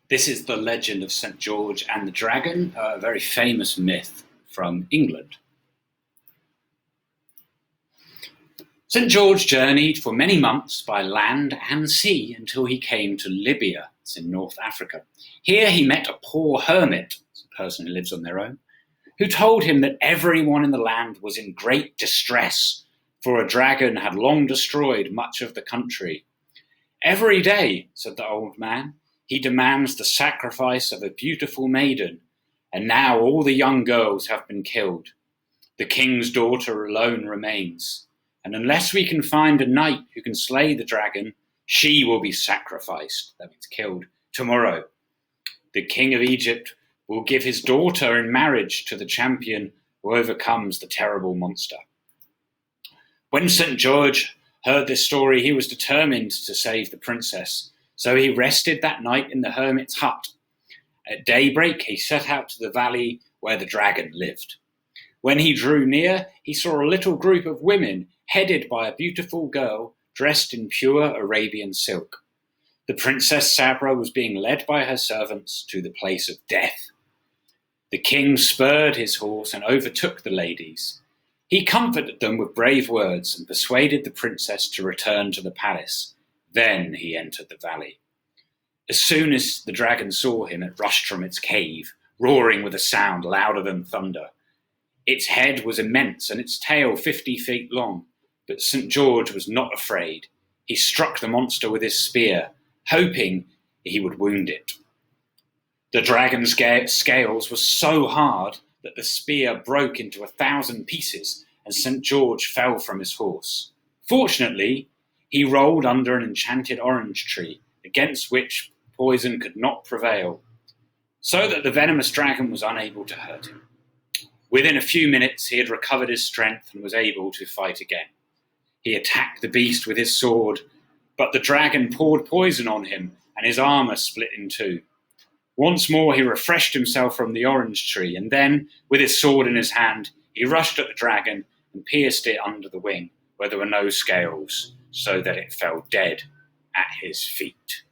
This is the legend of St. George and the Dragon, a very famous myth from England. St. George journeyed for many months by land and sea until he came to Libya. It's in North Africa. Here he met a poor hermit, a person who lives on their own, who told him that everyone in the land was in great distress, for a dragon had long destroyed much of the country. "Every day," said the old man, "he demands the sacrifice of a beautiful maiden, and now all the young girls have been killed. The king's daughter alone remains, and unless we can find a knight who can slay the dragon, she will be sacrificed," that means killed, "tomorrow. The king of Egypt will give his daughter in marriage to the champion who overcomes the terrible monster." When St. George heard this story, he was determined to save the princess, so he rested that night in the hermit's hut. At daybreak, he set out to the valley where the dragon lived. When he drew near, he saw a little group of women headed by a beautiful girl dressed in pure Arabian silk. The Princess Sabra was being led by her servants to the place of death. The king spurred his horse and overtook the ladies. He comforted them with brave words and persuaded the princess to return to the palace. Then he entered the valley. As soon as the dragon saw him, it rushed from its cave, roaring with a sound louder than thunder. Its head was immense and its tail 50 feet long, but St. George was not afraid. He struck the monster with his spear, hoping he would wound it. The dragon's scales were so hard that the spear broke into 1,000 pieces and St. George fell from his horse. Fortunately, he rolled under an enchanted orange tree, against which poison could not prevail, so that the venomous dragon was unable to hurt him. Within a few minutes, he had recovered his strength and was able to fight again. He attacked the beast with his sword, but the dragon poured poison on him and his armor split in two. Once more he refreshed himself from the orange tree, and then, with his sword in his hand, he rushed at the dragon and pierced it under the wing, where there were no scales, so that it fell dead at his feet.